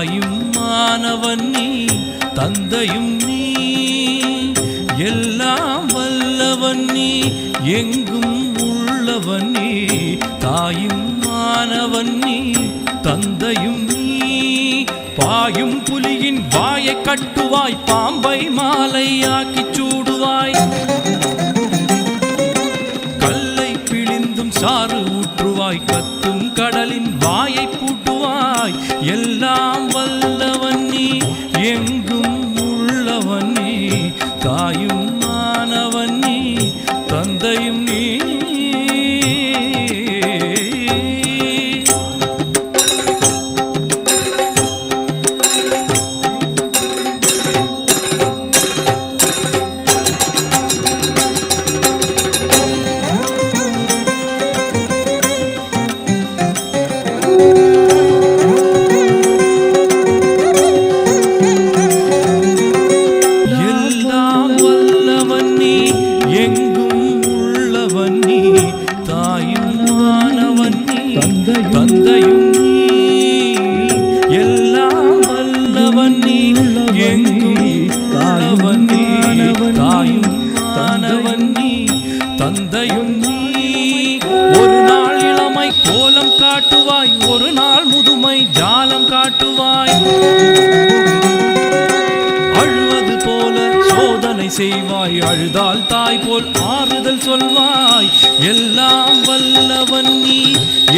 தாயும் மானவன் நீ தந்தையும் நீ எல்லாம் வல்லவன் நீ எங்கும் உள்ளவன் நீ தாயும் மானவன் நீ தந்தையும் நீ பாயும் புலியின் வாயை கட்டுவாய் பாம்பை மாலையாக்கி சூடுவாய் கல்லை பிழிந்தும் சாறு ஊற்றுவாய் கத்தும் கடலின் வாயை பூட்டுவாய் எல்லாம் வல்லவன் நீ எங்கும் உள்ளவன் நீ தாயும் மானவன் நீ தந்தையும் நீ தந்தையும் நீ எல்லாம் வல்லவன் நீ எங்கும் உள்ளவன் நீ தாயும் மானவன் நீ தந்தையும் நீ ஒரு நாள் இளமை கோலம் காட்டுவாய் ஒரு நாள் முதுமை ஜாலம் காட்டுவாய் அழுவது போல சோதனை செய்வாய் அழுதால் தாய் போல் ஆறுதல் சொல்வாய் எல்லாம் வல்லவன் நீ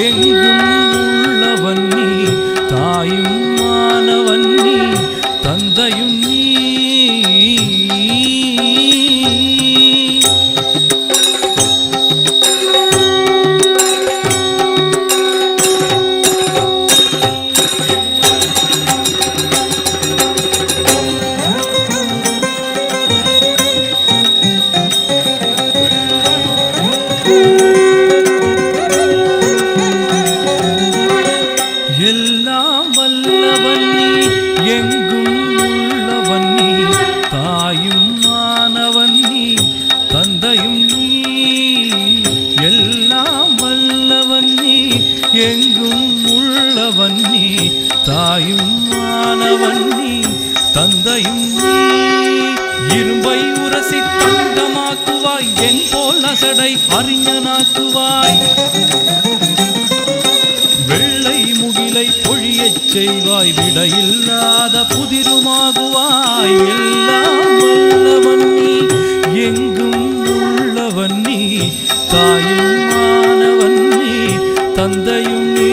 எங்கும் உள்ளவன் நீ தாயும் மானவன் நீ தந்தையும் நீ எல்லாம் வல்லவன் நீ எங்கும் உள்ளவன் நீ தாயும் மானவன் நீ தந்தையும் நீ எல்லாம் வல்லவன் நீ எங்கும் உள்ளவன் நீ தாயும் மானவன் நீ தந்தையும் நீ இரும்பை உரசி தங்கமாக்குவாய் என் போல் அசடை அறிஞனாக்குவாய் பொழியச் செய்வாய் விடையில்லாத புதிருமாகுவாய் எல்லாம் வல்லவன் நீ எங்கும் உள்ளவன் நீ தாயும் மானவன் நீ தந்தையும் நீ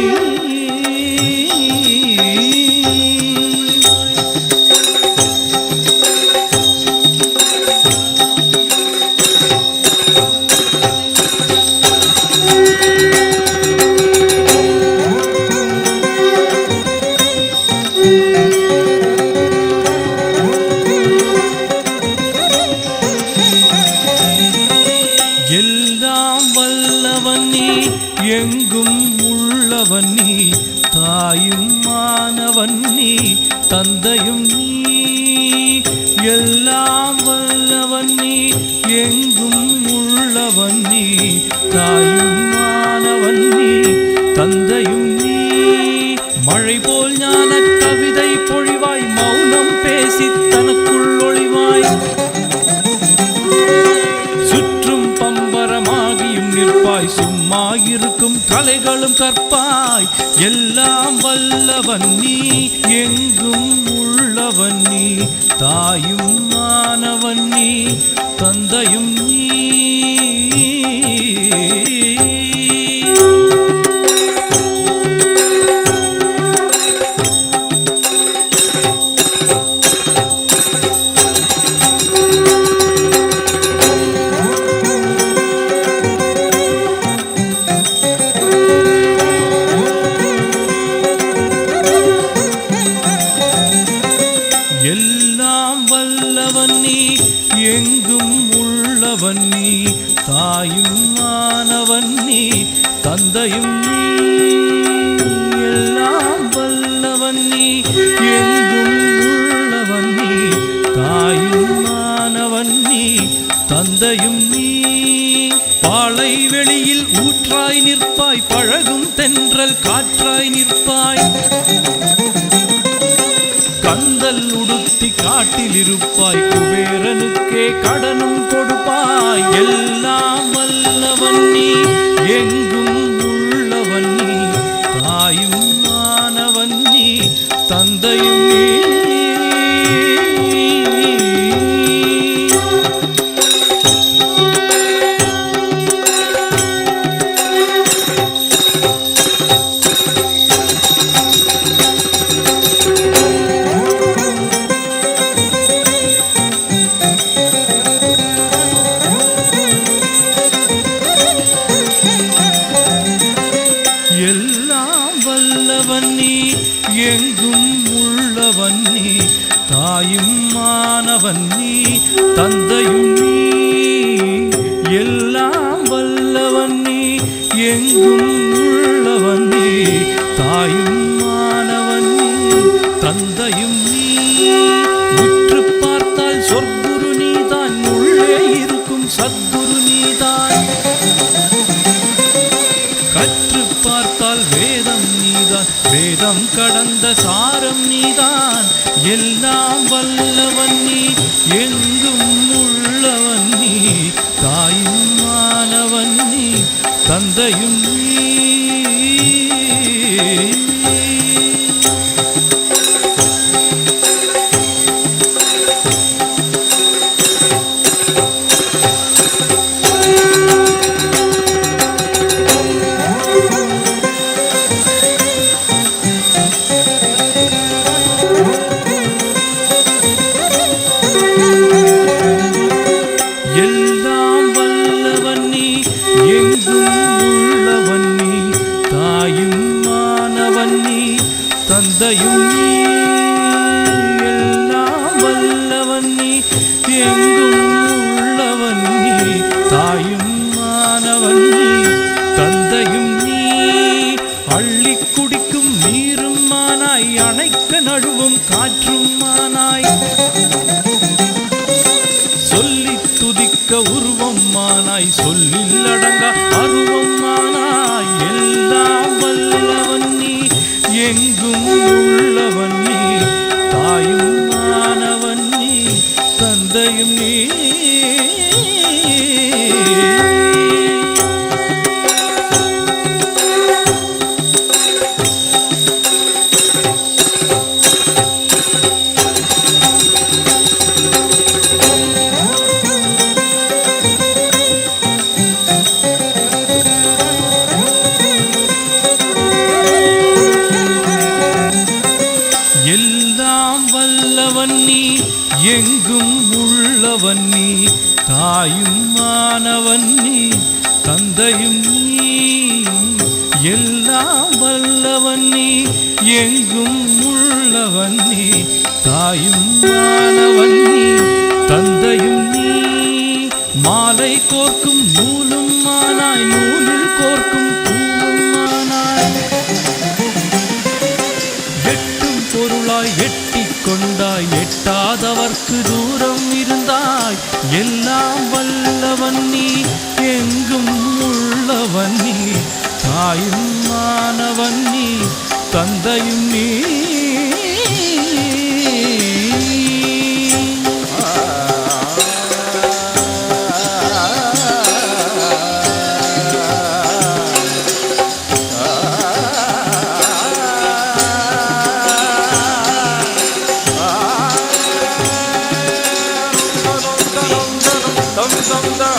எல்லாம் வல்லவன் நீ எங்கும் உள்ளவன் நீ தாயும் மானவன் நீ தந்தையும் நீ எல்லாம் வல்லவன் நீ எங்கும் உள்ளவன் நீ தாயும் மானவன் நீ தந்தையும் நீ மழை போல் ஞான கவிதை பொழிவாய் மௌனம் பேசி தனக்குள் ஒளிவாய் நிற்பாய் சும்மா இருக்கும் கலைகளும் கற்பாய் எல்லாம் வல்லவன் நீ எங்கும் உள்ளவன் நீ தாயும் மானவன் நீ தந்தையும் நீ எல்லாம் வல்லவன் நீ எங்கும் உள்ளவன் நீ தாயும் மானவன் நீ தந்தையும் நீ எல்லாம் வல்லவன் நீ எங்கும் உள்ளவன் நீ தாயும் மானவன் நீ தந்தையும் நீ பாலை வெளியில் ஊற்றாய் நிற்பாய் பழகும் தென்றல் காற்றாய் நிற்பாய் கந்தல் உடுத்தி காட்டில் இருப்பாய், குபேரனுக்கே கடனும் கொடுப்பாய். எல்லாம் வல்லவன் நீ, எங்கும் உள்ளவன் நீ, தாயும் மானவன் நீ, தந்தையும் நீ. எல்லாம் வல்லவன் நீ, எங்கும் உள்ளவன் நீ, தாயும் மானவன் நீ, தந்தையும் நீ. எல்லாம் வல்லவன் நீ, எங்கும் உள்ளவன் நீ, தாயும் மானவன் நீ, தந்தையும் நீ. உற்று பார்த்தால் சொற்குரு நீதான், உள்ளே இருக்கும் சத்குரு நீதான். கற்று பார்த்தால் வேதம் நீதான், வேதம் கடந்த சாரம் நீதான். எல்லாம் வல்லவன் நீ, எங்கும் உள்ளவன் நீ, தாயும் மானவன் நீ, தந்தையும் நீ. எல்லாம் வல்லவன் நீ, எங்கும் உள்ளவன் நீ, தாயும் மானவன் நீ, தந்தையும் நீ. எல்லாம் வல்லவன் நீ, எங்கும் உள்ளவன் நீ, தாயும் மானவன் நீ, தந்தையும் நீ. அள்ளி குடிக்கும் நீரும் மானாய், அணைக்க நழுவும் காற்றும் மானாய், சொல்லி துதிக்க உருவம் மானாய், சொல்லில் அடங்க அருவம் மானாய். எல்லாம் வல்லவன் நீ, எங்கும் உள்ளவன் நீ, தாயும் மானவன் நீ, தந்தையும் நீ. எல்லாம் வல்லவன் நீ, எங்கும் உள்ளவன் நீ, தாயும் மானவன் நீ, தந்தையும் நீ. எல்லாம் வல்லவன் நீ, எங்கும் உள்ளவன் நீ, தாயும் மானவன் நீ, தந்தையும் நீ. மாலை கோர்க்கும் நூலும் மானாய், நூலில் கோர்க்கும் பூவும் மானாய், எட்டும் பொருளாய் எட்டிக் கொண்டாய், எட்டாதவர்க்கு தூரம் இருந்தாய். எல்லாம் வல்லவன் நீ, எங்கும் உள்ளவன் நீ, தாயும் மானவன் நீ, தந்தையும் நீ. dum dum dum